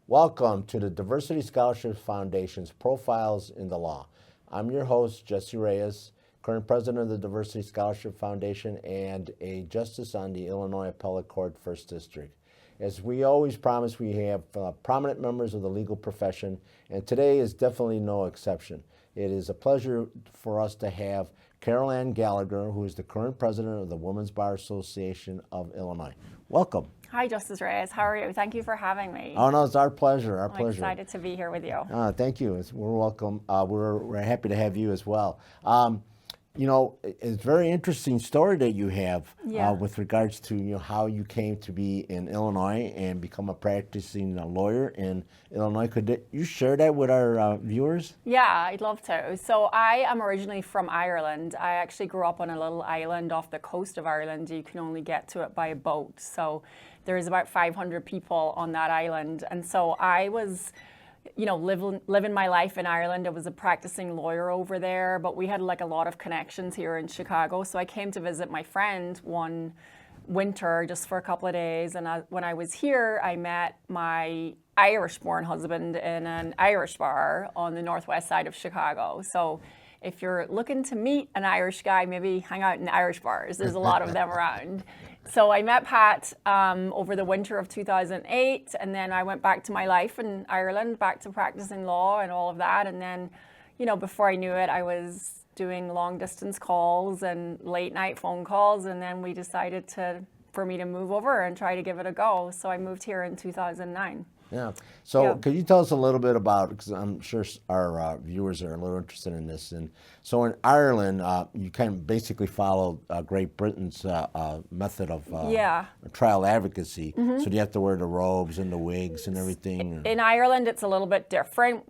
Welcome to the Diversity Scholarship Foundation's Profiles in the Law. I'm your host, Jesse Reyes, current president of the Diversity Scholarship Foundation and a justice on the Illinois Appellate Court First District. As we always promise, we have prominent members of the legal profession, and today is definitely no exception. It is a pleasure for us to have Caroleann Gallagher, who is the current president of the Women's Bar Association of Illinois. Welcome. Hi, Justice Reyes. How are you? Thank you for having me. Oh, no, it's our pleasure. I'm excited to be here with you. Thank you. We're welcome. We're happy to have you as well. You know, it's a very interesting story that you have with regards to how you came to be in Illinois and become a practicing lawyer in Illinois. Could you share that with our viewers? Yeah, I'd love to. So I am originally from Ireland. I actually grew up on a little island off the coast of Ireland. You can only get to it by a boat. So there's about 500 people on that island. And so I was living my life in Ireland. I was a practicing lawyer over there, but we had like a lot of connections here in Chicago. So I came to visit my friend one winter just for a couple of days. And when I was here, I met my Irish-born husband in an Irish bar on the northwest side of Chicago. So if you're looking to meet an Irish guy, maybe hang out in Irish bars. There's a lot of them around. So I met Pat over the winter of 2008, and then I went back to my life in Ireland, back to practicing law and all of that. And then, before I knew it, I was doing long distance calls and late night phone calls. And then we decided for me to move over and try to give it a go. So I moved here in 2009. Yeah. So could you tell us a little bit about, because I'm sure our viewers are a little interested in this. And so in Ireland, you kind of basically followed Great Britain's method of trial advocacy. So do you have to wear the robes and the wigs and everything? In Ireland, it's a little bit different.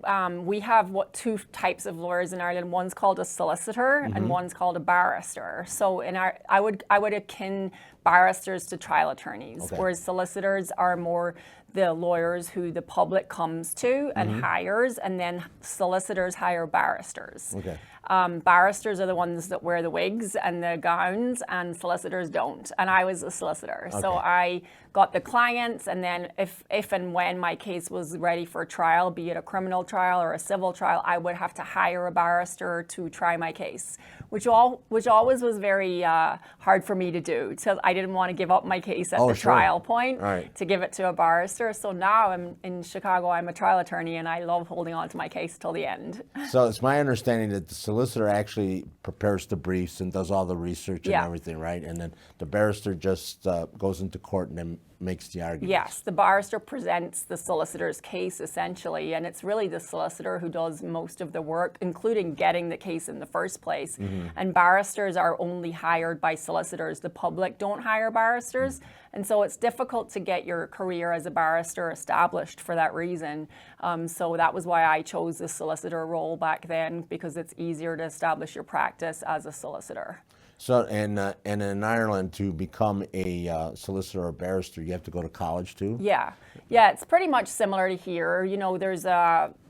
We have two types of lawyers in Ireland. One's called a solicitor and one's called a barrister. So I would akin barristers to trial attorneys, whereas solicitors are more the lawyers who the public comes to and hires, and then solicitors hire barristers. Barristers are the ones that wear the wigs and the gowns, and solicitors don't. And I was a solicitor. So I got the clients, and then if and when my case was ready for trial, be it a criminal trial or a civil trial, I would have to hire a barrister to try my case, which always was very hard for me to do. So I didn't want to give up my case at the trial point to give it to a barrister. So now I'm in Chicago, I'm a trial attorney, and I love holding on to my case till the end. So it's my understanding that the solicitor actually prepares the briefs and does all the research and everything, right? And then the barrister just goes into court and then makes the argument. Yes, the barrister presents the solicitor's case essentially, and it's really the solicitor who does most of the work, including getting the case in the first place. And barristers are only hired by solicitors. The public don't hire barristers, and so it's difficult to get your career as a barrister established for that reason. So that was why I chose the solicitor role back then, because it's easier to establish your practice as a solicitor. So, and in Ireland, to become a solicitor or barrister, you have to go to college too? Yeah, it's pretty much similar to here. There's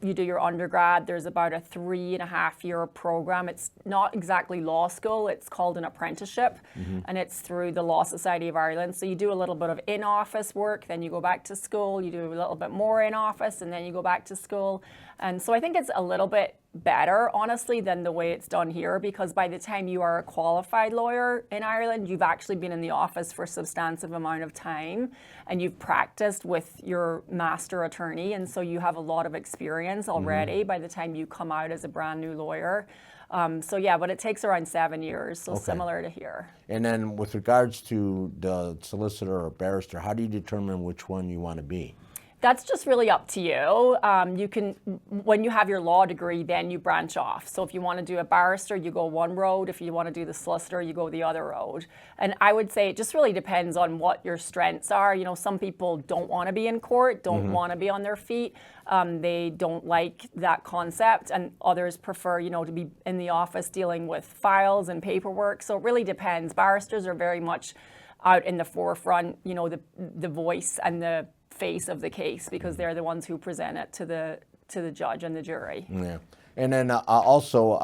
you do your undergrad, there's about a 3.5-year program. It's not exactly law school, it's called an apprenticeship, and it's through the Law Society of Ireland. So you do a little bit of in-office work, then you go back to school, you do a little bit more in-office, and then you go back to school. And so I think it's a little bit better, honestly, than the way it's done here, because by the time you are a qualified lawyer in Ireland, you've actually been in the office for a substantive amount of time, and you've practiced with your master attorney, and so you have a lot of experience already by the time you come out as a brand new lawyer. But it takes around 7 years, so similar to here. And then with regards to the solicitor or barrister, how do you determine which one you want to be? That's just really up to you. You can, when you have your law degree, then you branch off. So if you want to do a barrister, you go one road. If you want to do the solicitor, you go the other road. And I would say it just really depends on what your strengths are. Some people don't want to be in court, don't want to be on their feet. They don't like that concept, and others prefer, to be in the office dealing with files and paperwork. So it really depends. Barristers are very much out in the forefront, the voice and the face of the case, because they're the ones who present it to the judge and the jury. Yeah. And then also,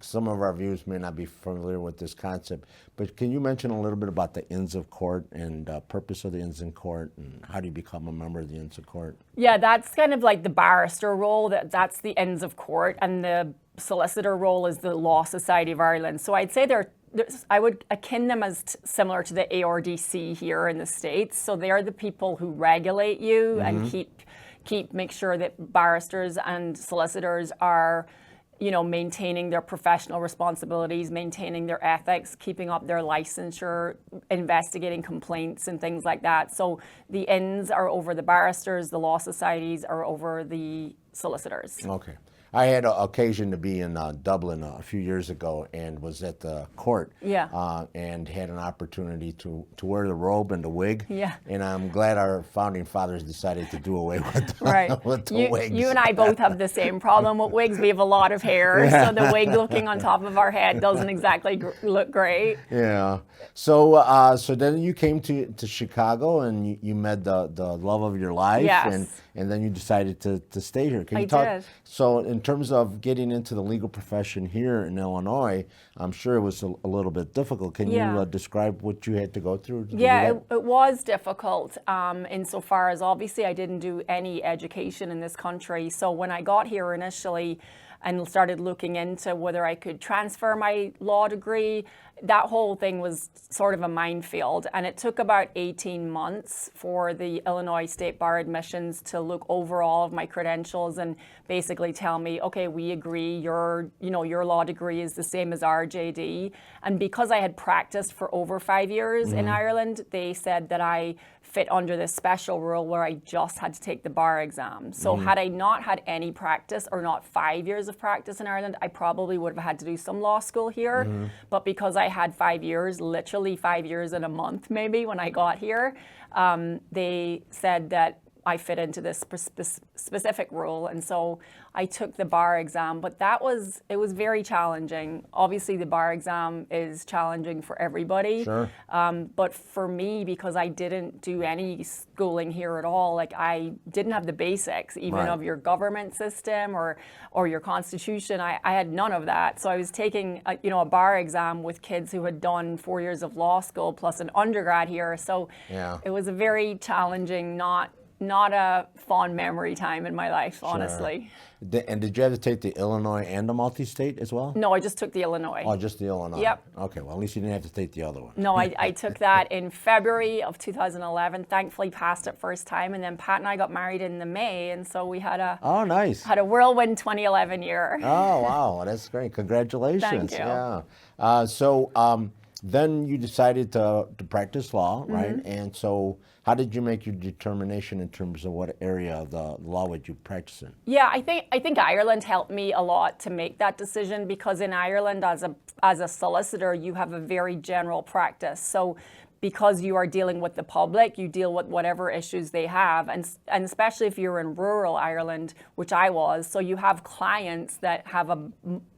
some of our viewers may not be familiar with this concept, but can you mention a little bit about the Inns of Court and purpose of the Inns of Court, and how do you become a member of the Inns of Court? Yeah, that's kind of like the barrister role. That's the Inns of Court, and the solicitor role is the Law Society of Ireland. So I'd say I would akin them as similar to the ARDC here in the States. So they're the people who regulate you and make sure that barristers and solicitors are, maintaining their professional responsibilities, maintaining their ethics, keeping up their licensure, investigating complaints and things like that. So the Inns are over the barristers, the law societies are over the solicitors. Okay. I had an occasion to be in Dublin a few years ago and was at the court. Yeah. And had an opportunity to wear the robe and the wig. Yeah. And I'm glad our founding fathers decided to do away with, Right. with the wigs. You and I both have the same problem with wigs. We have a lot of hair, so the wig looking on top of our head doesn't exactly look great. Yeah. So so then you came to Chicago and you met the love of your life. Yes. And then you decided to stay here. Can you I talk? did. So in terms of getting into the legal profession here in Illinois, I'm sure it was a little bit difficult. Can you describe what you had to go through? Yeah, it was difficult insofar as obviously I didn't do any education in this country. So when I got here initially and started looking into whether I could transfer my law degree, that whole thing was sort of a minefield. And it took about 18 months for the Illinois State Bar admissions to look over all of my credentials and basically tell me, okay, we agree your law degree is the same as our JD. And because I had practiced for over 5 years in Ireland, they said that I fit under this special rule where I just had to take the bar exam. So had I not had any practice or not 5 years of practice in Ireland, I probably would have had to do some law school here. But because I had 5 years, literally 5 years and a month maybe when I got here, they said that I fit into this specific rule. And so I took the bar exam, but it was very challenging. Obviously the bar exam is challenging for everybody. Sure. But for me, because I didn't do any schooling here at all, like I didn't have the basics even of your government system or your constitution. I had none of that. So I was taking a bar exam with kids who had done 4 years of law school plus an undergrad here. So it was a very challenging, not a fond memory time in my life, honestly. And did you have to take the Illinois and the multi-state as well? No, I just took the Illinois. Oh, just the Illinois. Yep. Okay, well, at least you didn't have to take the other one. No, I took that in February of 2011. Thankfully, passed it first time, and then Pat and I got married in the May, and so we had a whirlwind 2011 year. Oh, wow, that's great! Congratulations. Thank you. Yeah. Then you decided to practice law, right? And so, how did you make your determination in terms of what area of the law would you practice in? Yeah, I think Ireland helped me a lot to make that decision, because in Ireland, as a solicitor, you have a very general practice. So because you are dealing with the public, you deal with whatever issues they have. And especially if you're in rural Ireland, which I was, so you have clients that have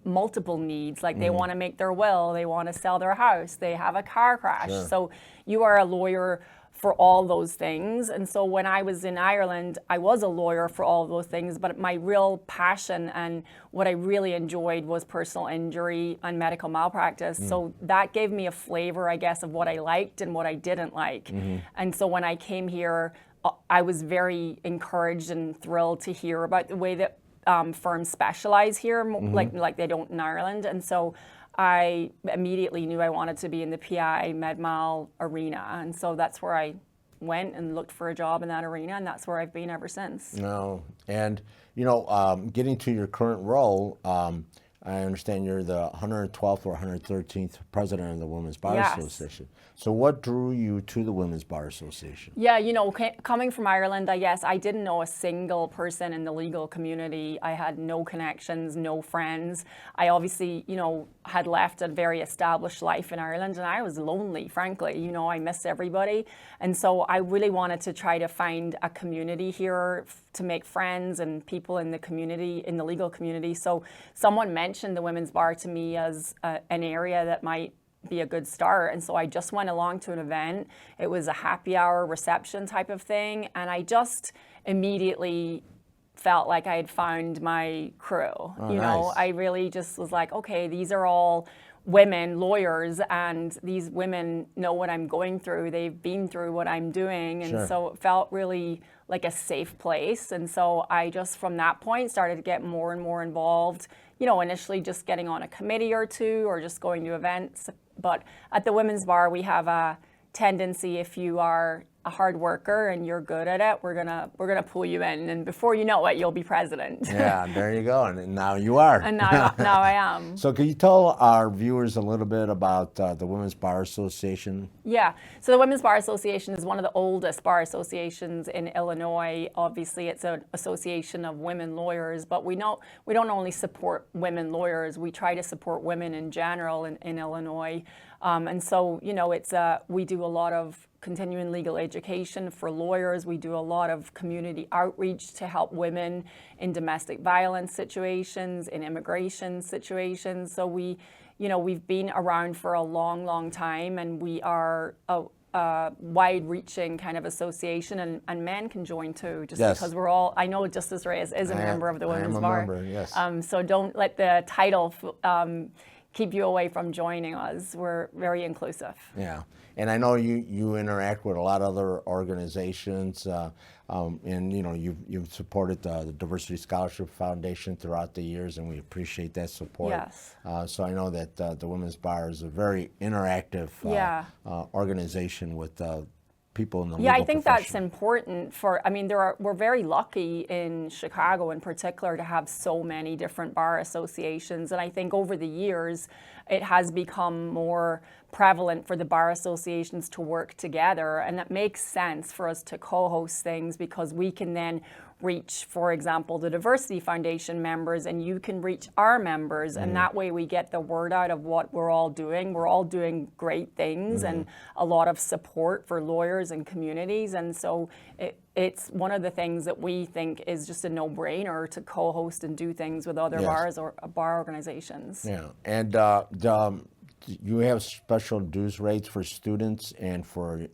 multiple needs, like they want to make their will, they want to sell their house, they have a car crash. Sure. So you are a lawyer for all those things. And so when I was in Ireland, I was a lawyer for all of those things, but my real passion and what I really enjoyed was personal injury and medical malpractice. So that gave me a flavor, I guess, of what I liked and what I didn't like. And so when I came here, I was very encouraged and thrilled to hear about the way that firms specialize here, like they don't in Ireland. And so I immediately knew I wanted to be in the PI MedMal arena, and so that's where I went and looked for a job in that arena, and that's where I've been ever since. No, and getting to your current role, I understand you're the 112th or 113th president of the Women's Bar Association. So what drew you to the Women's Bar Association? Yeah, coming from Ireland, I guess I didn't know a single person in the legal community. I had no connections, no friends. I obviously, had left a very established life in Ireland, and I was lonely, frankly. I miss everybody. And so I really wanted to try to find a community here to make friends and people in the community, in the legal community. So someone mentioned the Women's Bar to me as an area that might be a good start. And so I just went along to an event. It was a happy hour reception type of thing. And I just immediately felt like I had found my crew. Oh, you know, nice. I really just was like, okay, these are all women lawyers, and these women know what I'm going through. They've been through what I'm doing. And Sure. so it felt really like a safe place. And so I just, from that point, started to get more and more involved, you know, initially just getting on a committee or two or just going to events. But at the Women's Bar, we have a tendency, if you are a hard worker and you're good at it, we're gonna pull you in, and before you know it, you'll be president. Yeah, there you go. And now you are. And now I am. So can you tell our viewers a little bit about the Women's Bar Association? Yeah, so the Women's Bar Association is one of the oldest bar associations in Illinois. Obviously, it's an association of women lawyers, but we don't only support women lawyers, we try to support women in general in Illinois. And so, you know, we do a lot of continuing legal education for lawyers. We do a lot of community outreach to help women in domestic violence situations, in immigration situations. So we've been around for a long, long time, and we are a wide-reaching kind of association, and men can join too, just Yes. because I know Jesse Reyes is a member of the Women's Bar. I am a member, yes. So don't let the title keep you away from joining us. We're very inclusive. Yeah, and I know you interact with a lot of other organizations, and you know you've supported the Diversity Scholarship Foundation throughout the years, and we appreciate that support. Yes. So I know that the Women's Bar is a very interactive organization with people in the legal Yeah, I think profession. that's important we're very lucky in Chicago in particular to have so many different bar associations. And I think over the years, it has become more prevalent for the bar associations to work together. And that makes sense for us to co-host things, because we can then reach, for example, the Diversity Foundation members, and you can reach our members. And that way we get the word out of what we're all doing. We're all doing great things and a lot of support for lawyers and communities. And so it's one of the things that we think is just a no-brainer to co-host and do things with other Yes. bars or bar organizations. Yeah, and you have special dues rates for students and for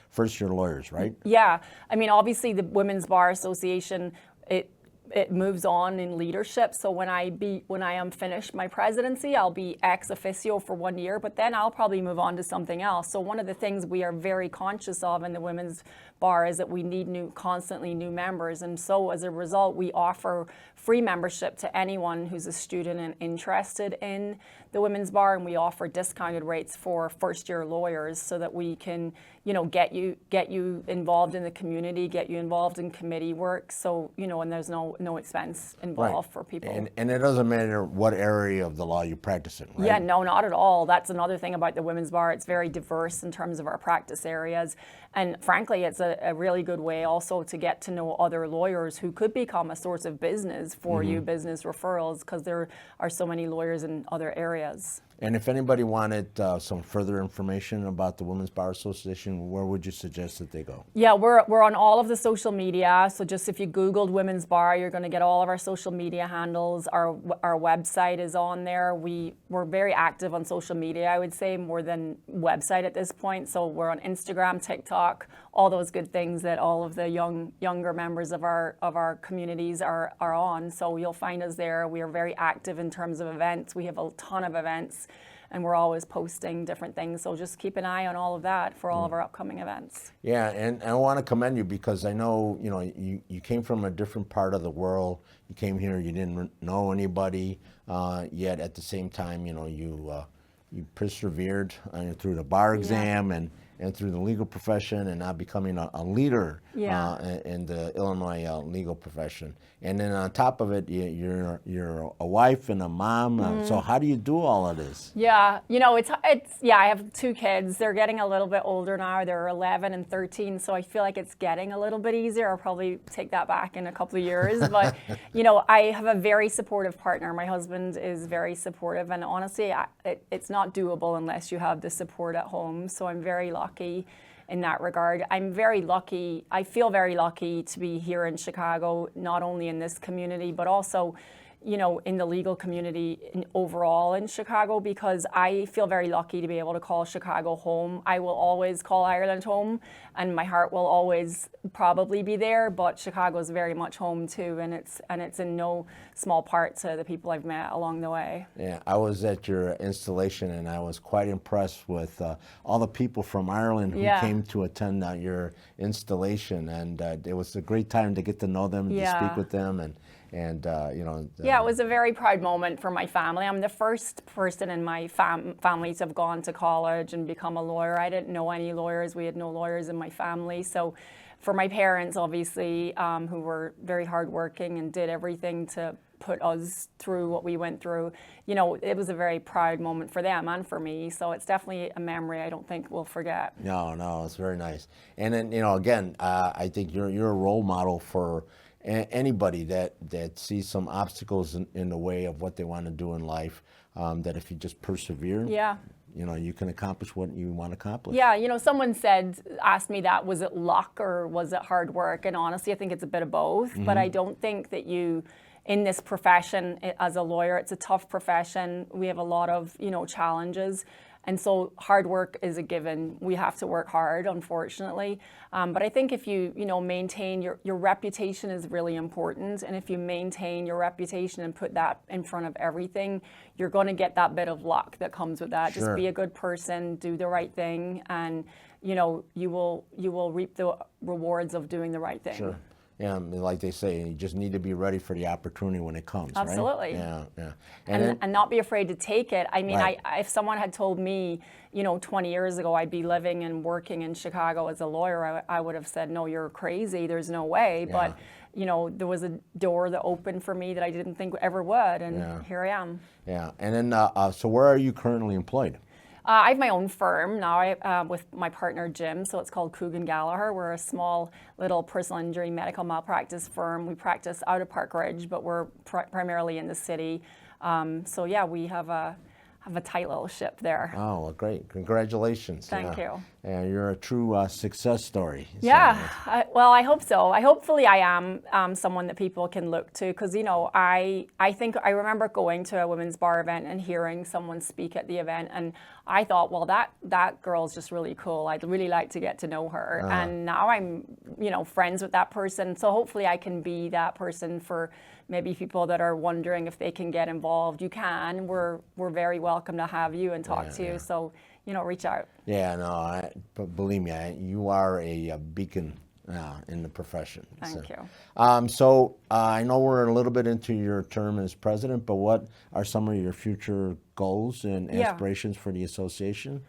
first-year lawyers, right? Yeah, I mean, obviously the Women's Bar Association, it moves on in leadership. So when I am finished my presidency, I'll be ex officio for 1 year, but then I'll probably move on to something else. So one of the things we are very conscious of in the Women's Bar is that we need constantly new members. And so as a result, we offer free membership to anyone who's a student and interested in the Women's Bar, and we offer discounted rates for first-year lawyers so that we can, you know, get you involved in the community, get you involved in committee work. So, you know, and there's no expense involved for people. And it doesn't matter what area of the law you practice in, right? Yeah, no, not at all. That's another thing about the Women's Bar. It's very diverse in terms of our practice areas. And frankly, it's a really good way also to get to know other lawyers who could become a source of business for you, business referrals, because there are so many lawyers in other areas. And if anybody wanted some further information about the Women's Bar Association, where would you suggest that they go? Yeah, we're on all of the social media. So just if you Googled Women's Bar, you're going to get all of our social media handles. Our website is on there. We're very active on social media, I would say, more than website at this point. So we're on Instagram, TikTok, all those good things that all of the younger members of our communities are on. So you'll find us there. We are very active in terms of events. We have a ton of events, and we're always posting different things. So just keep an eye on all of that for all of our upcoming events. Yeah, and I want to commend you because I know, you know, you came from a different part of the world. You came here, you didn't know anybody, yet at the same time, you know, you persevered through the bar exam and through the legal profession, and now becoming a leader in the Illinois legal profession. And then on top of it, you're a wife and a mom. So how do you do all of this? Yeah, you know, it's I have 2 kids. They're getting a little bit older now. They're 11 and 13, so I feel like it's getting a little bit easier. I'll probably take that back in a couple of years. But, you know, I have a very supportive partner. My husband is very supportive, and honestly, it's not doable unless you have the support at home. So I'm very lucky in that regard. I'm very lucky. I feel very lucky to be here in Chicago, not only in this community, but also, in the legal community overall in Chicago, because I feel very lucky to be able to call Chicago home. I will always call Ireland home, and my heart will always probably be there, but Chicago is very much home too, and it's in no small part to the people I've met along the way. Yeah, I was at your installation, and I was quite impressed with all the people from Ireland who came to attend your installation, and it was a great time to get to know them, to speak with them, and yeah, it was a very proud moment for my family. I'm the first person in my family to have gone to college and become a lawyer. I didn't know any lawyers. We had no lawyers in my family. So for my parents, obviously, who were very hardworking and did everything to put us through what we went through, it was a very proud moment for them and for me. So it's definitely a memory I don't think we'll forget. No, it's very nice. And then, again, I think you're a role model for anybody that sees some obstacles in the way of what they want to do in life, that if you just persevere, you can accomplish what you want to accomplish. Yeah, someone asked me that, was it luck or was it hard work? And honestly, I think it's a bit of both, but I don't think that in this profession as a lawyer, it's a tough profession. We have a lot of, challenges. And so hard work is a given. We have to work hard, unfortunately. But I think if you, maintain your reputation is really important. And if you maintain your reputation and put that in front of everything, you're going to get that bit of luck that comes with that. Sure. Just be a good person, do the right thing, and you will reap the rewards of doing the right thing. Sure. Yeah, like they say, you just need to be ready for the opportunity when it comes. Absolutely. Right? Yeah. And not be afraid to take it. I mean, right. if someone had told me, 20 years ago I'd be living and working in Chicago as a lawyer, I would have said, no, you're crazy. There's no way. Yeah. But, there was a door that opened for me that I didn't think ever would. And here I am. Yeah. And then, so where are you currently employed? I have my own firm now with my partner Jim, so it's called Caroleann Gallagher. We're a small little personal injury medical malpractice firm. We practice out of Park Ridge, but we're primarily in the city. So yeah, we have a tight little ship there. Oh, well, great. Congratulations. Thank you. And you're a true success story. Yeah, well, I hope so. Hopefully I am someone that people can look to, because, I think I remember going to a women's bar event and hearing someone speak at the event, and I thought, well, that girl's just really cool. I'd really like to get to know her. And now I'm, friends with that person. So hopefully I can be that person for maybe people that are wondering if they can get involved. You can. We're very welcome to have you and talk to you. So, reach out. Yeah, no, but believe me, you are a beacon in the profession. Thank you. So I know we're a little bit into your term as president, but what are some of your future goals and aspirations for the association?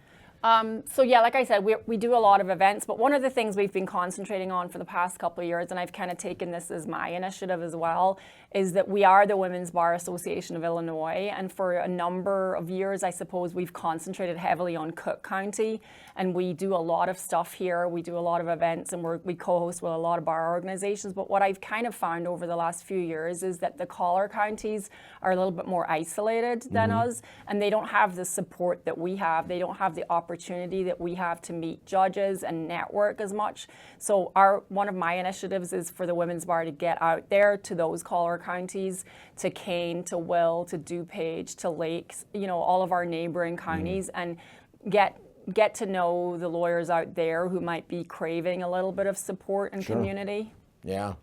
So yeah, like I said, we do a lot of events, but one of the things we've been concentrating on for the past couple of years, and I've kind of taken this as my initiative as well, is that we are the Women's Bar Association of Illinois, and for a number of years, I suppose, we've concentrated heavily on Cook County, and we do a lot of stuff here. We do a lot of events, and we co-host with a lot of bar organizations, but what I've kind of found over the last few years is that the collar counties are a little bit more isolated than us, and they don't have the support that we have. They don't have the opportunity that we have to meet judges and network as much. So one of my initiatives is for the Women's Bar to get out there to those collar counties, to Kane, to Will, to DuPage, to Lakes, all of our neighboring counties, and get to know the lawyers out there who might be craving a little bit of support and community. Yeah,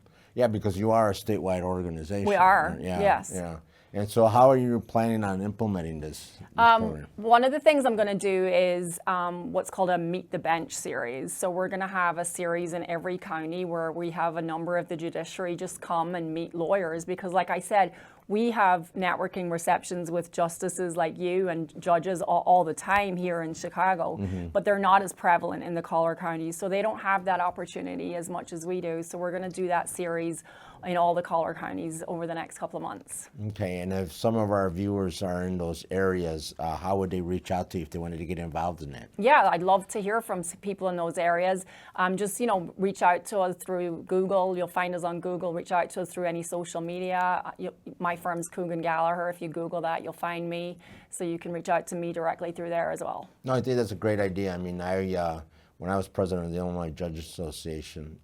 because you are a statewide organization. We are, right? yes. Yeah. And so how are you planning on implementing this program? One of the things I'm going to do is what's called a Meet the Bench series. So we're going to have a series in every county where we have a number of the judiciary just come and meet lawyers, because like I said, we have networking receptions with justices like you and judges all the time here in Chicago, but they're not as prevalent in the collar counties, so they don't have that opportunity as much as we do. So we're going to do that series in all the collar counties over the next couple of months. Okay, and if some of our viewers are in those areas, how would they reach out to you if they wanted to get involved in that? Yeah, I'd love to hear from people in those areas. Just, reach out to us through Google. You'll find us on Google. Reach out to us through any social media. My firm's Caroleann Gallagher. If you Google that, you'll find me. So you can reach out to me directly through there as well. No, I think that's a great idea. I mean, when I was president of the Illinois Judges Association,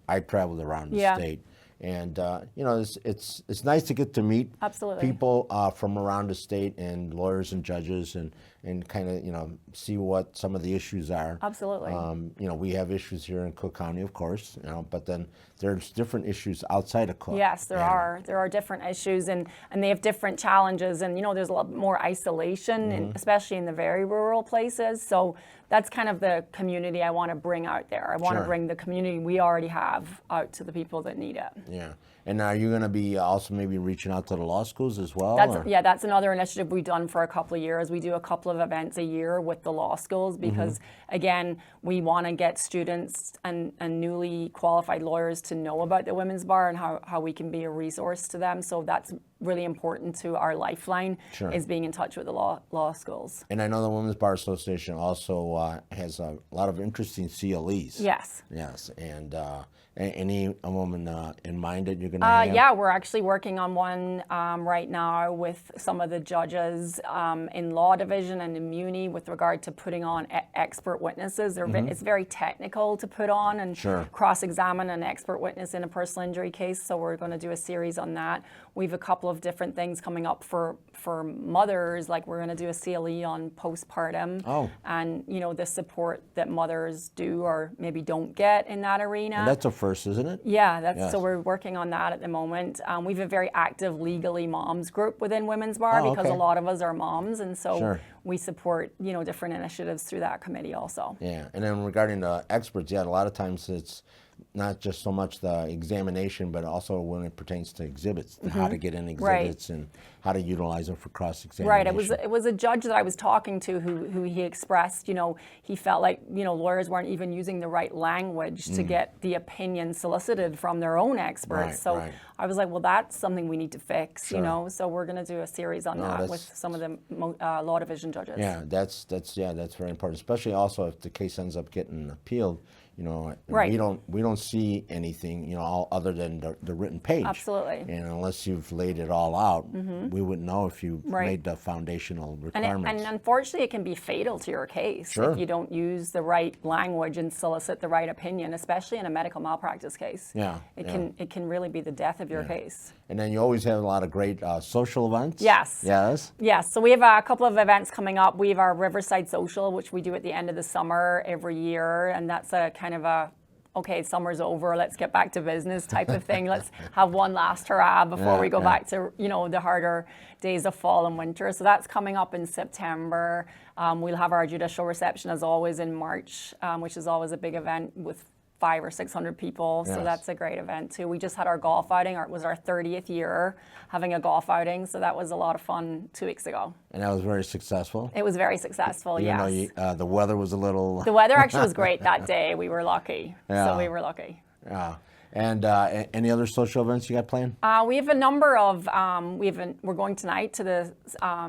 I traveled around the state. And it's nice to get to meet Absolutely. people from around the state and lawyers and judges and kind of see what some of the issues are. Absolutely. We have issues here in Cook County, of course, but then there's different issues outside of Cook. Yes, there are. There are different issues, and they have different challenges. And there's a lot more isolation, especially in the very rural places. So that's kind of the community I want to bring out there. I want to bring the community we already have out to the people that need it. Yeah. And are you going to be also maybe reaching out to the law schools as well? That's another initiative we've done for a couple of years. We do a couple of events a year with the law schools because, again, we want to get students and newly qualified lawyers to know about the Women's Bar and how we can be a resource to them. So that's really important to our lifeline, is being in touch with the law schools. And I know the Women's Bar Association also has a lot of interesting CLEs. Yes. Yes. And any woman in mind that you're going to have? Yeah, we're actually working on one right now with some of the judges in law division and in Muni with regard to putting on expert witnesses. It's very technical to put on and cross-examine an expert witness in a personal injury case. So we're going to do a series on that. We have a couple of different things coming up for mothers, like we're going to do a CLE on postpartum and the support that mothers do or maybe don't get in that arena. And that's a first, isn't it? Yeah, so we're working on that at the moment. We have a very active Legally Moms group within Women's Bar because a lot of us are moms, and so we support different initiatives through that committee also. Yeah, and then regarding the experts, a lot of times it's not just so much the examination, but also when it pertains to exhibits, how to get in exhibits and how to utilize them for cross-examination. Right. It was a judge that I was talking to who he expressed, he felt like, lawyers weren't even using the right language to get the opinion solicited from their own experts. I was like, well, that's something we need to fix, So we're going to do a series on that with some of the law division judges. Yeah, that's very important, especially also if the case ends up getting appealed. We don't see anything, other than the written page. Absolutely. And unless you've laid it all out, we wouldn't know if you made the foundational requirements. And unfortunately, it can be fatal to your case if you don't use the right language and solicit the right opinion, especially in a medical malpractice case. It can really be the death of your case. And then you always have a lot of great social events. Yes. So we have a couple of events coming up. We have our Riverside Social, which we do at the end of the summer every year, and that's a kind of a summer's over, let's get back to business type of thing. Let's have one last hurrah before we go back to the harder days of fall and winter. So that's coming up in September. We'll have our judicial reception as always in March, which is always a big event with 500 or 600 people, so that's a great event too. We just had our golf outing. It was our 30th year having a golf outing, so that was a lot of fun 2 weeks ago. And that was very successful? It was very successful, yes. The weather was a little... The weather actually was great that day. We were lucky, so we were lucky. Yeah. And any other social events you got planned? We have a number of, we're going tonight to the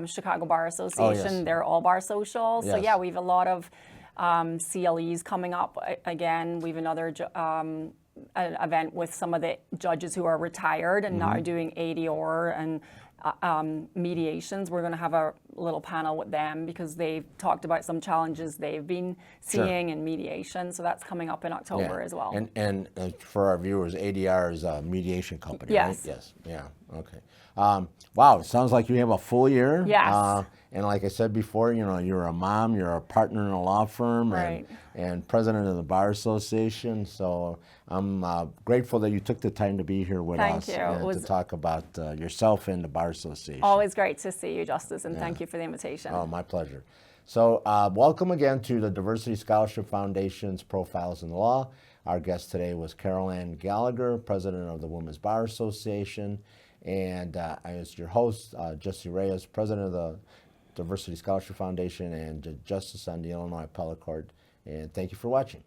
Chicago Bar Association. They're all bar social, so yeah, we have a lot of CLEs coming up. Again, we have another an event with some of the judges who are retired and now doing ADR and mediations. We're going to have a little panel with them because they've talked about some challenges they've been seeing in mediation. So that's coming up in October as well. And for our viewers, ADR is a mediation company, right? Yes. Yeah. Okay. Wow, it sounds like you have a full year. Yes. And like I said before, you're a mom, you're a partner in a law firm, and president of the Bar Association. So I'm grateful that you took the time to be here with us and to talk about yourself and the Bar Association. Always great to see you, Justice, and thank you for the invitation. Oh, my pleasure. So welcome again to the Diversity Scholarship Foundation's Profiles in the Law. Our guest today was Caroleann Gallagher, president of the Women's Bar Association. And I was your host, Jesse Reyes, president of the Diversity Scholarship Foundation and justice on the Illinois Appellate Court. And thank you for watching.